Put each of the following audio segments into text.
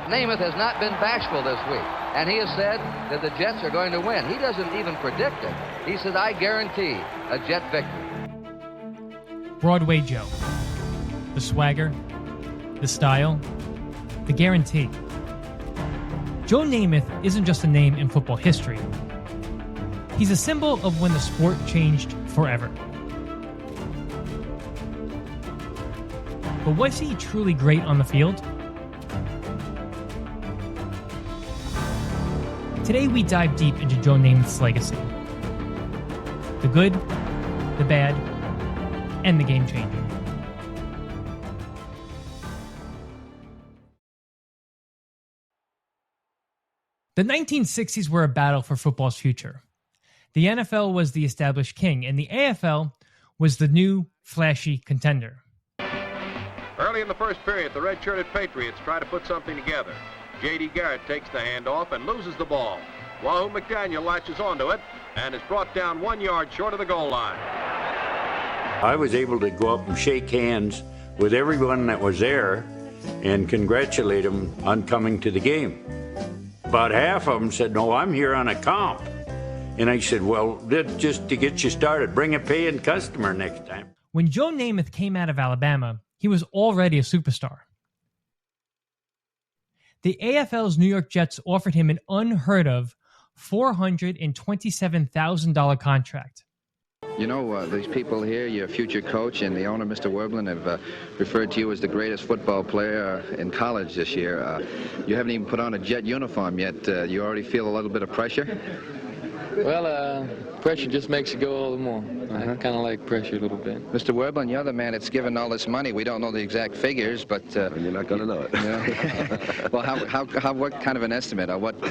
Namath has not been bashful this week, and he has said that the Jets are going to win. He doesn't even predict it. He says, I guarantee a Jet victory. Broadway Joe. The swagger, the style, the guarantee. Joe Namath isn't just a name in football history. He's a symbol of when the sport changed forever. But was he truly great on the field? Today we dive deep into Joe Namath's legacy. The good, the bad, and the game-changing. The 1960s were a battle for football's future. The NFL was the established king, and the AFL was the new, flashy contender. Early in the first period, the red-shirted Patriots try to put something together. J.D. Garrett takes the handoff and loses the ball. Wahoo McDaniel latches onto it and is brought down 1 yard short of the goal line. I was able to go up and shake hands with everyone that was there and congratulate them on coming to the game. About half of them said, no, I'm here on a comp. And I said, well, just to get you started, bring a paying customer next time. When Joe Namath came out of Alabama, he was already a superstar. The AFL's New York Jets offered him an unheard of $427,000 contract. You know, these people here, your future coach and the owner, Mr. Werblin, have referred to you as the greatest football player in college this year. You haven't even put on a Jet uniform yet. You already feel a little bit of pressure? Well, pressure just makes you go all the more. I kind of like pressure a little bit. Mr. Werblin, you're the man that's given all this money. We don't know the exact figures, but... You're not going to know it. Well, what kind of an estimate, or what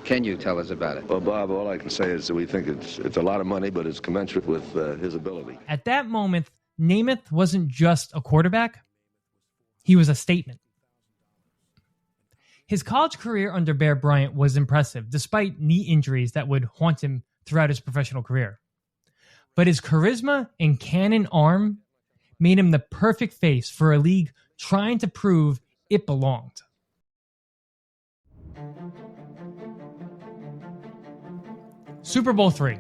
can you tell us about it? Well, Bob, all I can say is that we think it's a lot of money, but it's commensurate with his ability. At that moment, Namath wasn't just a quarterback. He was a statement. His college career under Bear Bryant was impressive, despite knee injuries that would haunt him throughout his professional career. But his charisma and cannon arm made him the perfect face for a league trying to prove it belonged. Super Bowl III.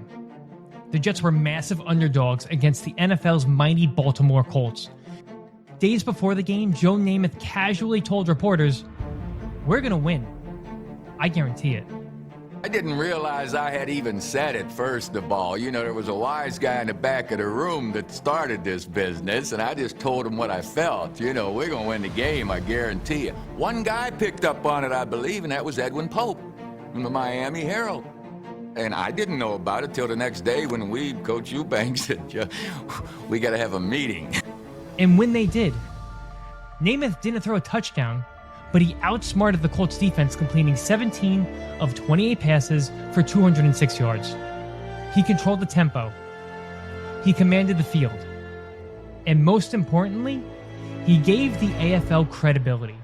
The Jets were massive underdogs against the NFL's mighty Baltimore Colts. Days before the game, Joe Namath casually told reporters, "We're going to win. I guarantee it." I didn't realize I had even said it first of all. You know, there was a wise guy in the back of the room that started this business, and I just told him what I felt. You know, we're going to win the game, I guarantee you. One guy picked up on it, I believe, and that was Edwin Pope from the Miami Herald. And I didn't know about it till the next day when Coach Eubanks said, we got to have a meeting. And when they did, Namath didn't throw a touchdown, but he outsmarted the Colts defense, completing 17 of 28 passes for 206 yards. He controlled the tempo. He commanded the field. And most importantly, he gave the AFL credibility.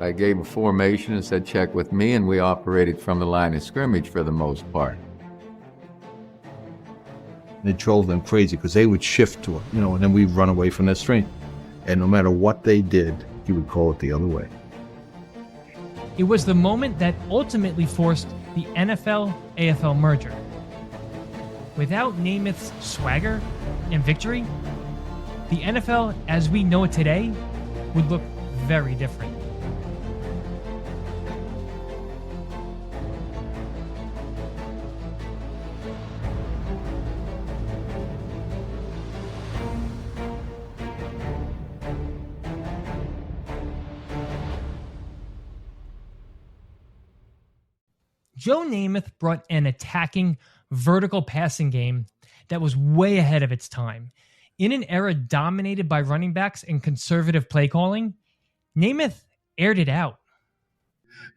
I gave a formation and said, check with me, and we operated from the line of scrimmage for the most part. It drove them crazy because they would shift to it, and then we'd run away from their strength. And no matter what they did, he would call it the other way. It was the moment that ultimately forced the NFL-AFL merger. Without Namath's swagger and victory, the NFL as we know it today would look very different. Joe Namath brought an attacking, vertical passing game that was way ahead of its time. In an era dominated by running backs and conservative play calling, Namath aired it out.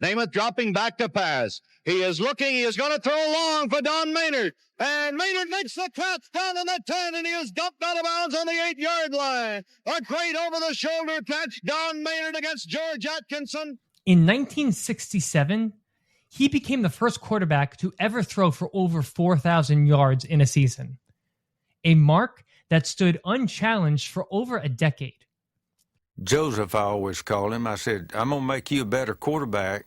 Namath dropping back to pass. He is looking. He is going to throw long for Don Maynard. And Maynard makes the catch down in the 10, and he is dumped out of bounds on the 8-yard line. A great over-the-shoulder catch. Don Maynard against George Atkinson. In 1967, he became the first quarterback to ever throw for over 4,000 yards in a season, a mark that stood unchallenged for over a decade. Joseph, I always called him. I said, I'm going to make you a better quarterback,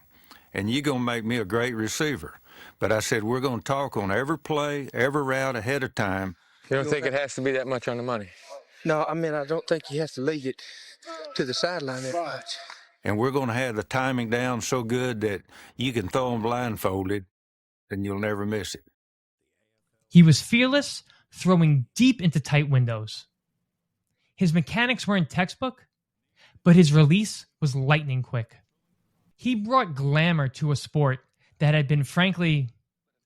and you're going to make me a great receiver. But I said, we're going to talk on every play, every route ahead of time. You don't think it has to be that much on the money? No, I mean, I don't think he has to lead it to the sideline that much. And we're going to have the timing down so good that you can throw them blindfolded and you'll never miss it. He was fearless, throwing deep into tight windows. His mechanics weren't textbook, but his release was lightning quick. He brought glamour to a sport that had been, frankly,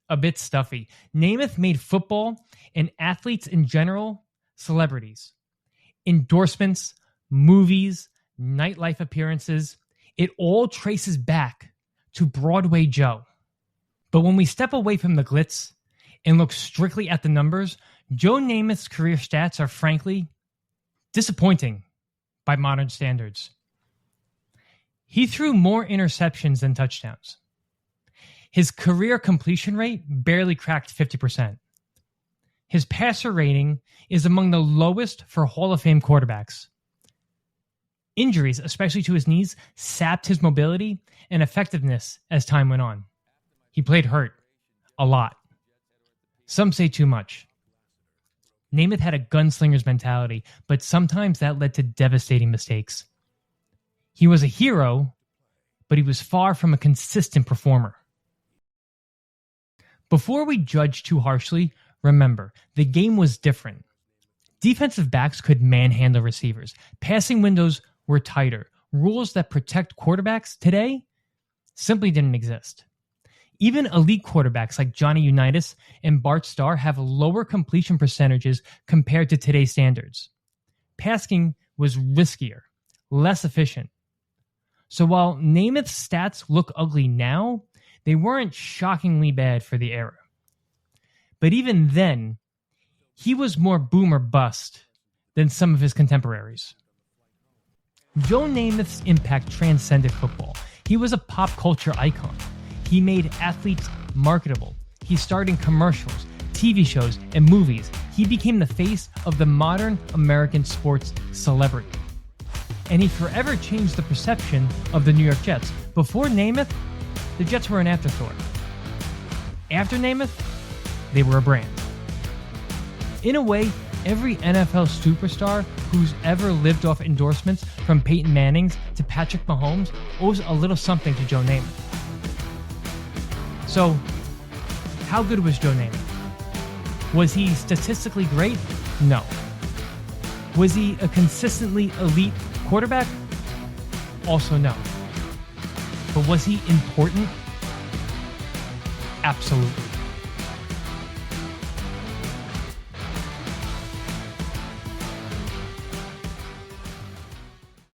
a bit stuffy. Namath made football and athletes in general celebrities. Endorsements, movies, nightlife appearances, it all traces back to Broadway Joe. But when we step away from the glitz and look strictly at the numbers, Joe Namath's career stats are frankly disappointing by modern standards. He threw more interceptions than touchdowns. His career completion rate barely cracked 50%. His passer rating is among the lowest for Hall of Fame quarterbacks. Injuries, especially to his knees, sapped his mobility and effectiveness as time went on. He played hurt a lot. Some say too much. Namath had a gunslinger's mentality, but sometimes that led to devastating mistakes. He was a hero, but he was far from a consistent performer. Before we judge too harshly, remember, the game was different. Defensive backs could manhandle receivers. Passing windows were tighter. Rules that protect quarterbacks today simply didn't exist. Even elite quarterbacks like Johnny Unitas and Bart Starr have lower completion percentages compared to today's standards. Passing was riskier, less efficient. So while Namath's stats look ugly now, they weren't shockingly bad for the era. But even then, he was more boom or bust than some of his contemporaries. Joe Namath's impact transcended football. He was a pop culture icon. He made athletes marketable. He starred in commercials, TV shows, and movies. He became the face of the modern American sports celebrity. And he forever changed the perception of the New York Jets. Before Namath, the Jets were an afterthought. After Namath, they were a brand. In a way, every NFL superstar who's ever lived off endorsements, from Peyton Manning's to Patrick Mahomes, owes a little something to Joe Namath. So, how good was Joe Namath? Was he statistically great? No. Was he a consistently elite quarterback? Also no. But was he important? Absolutely.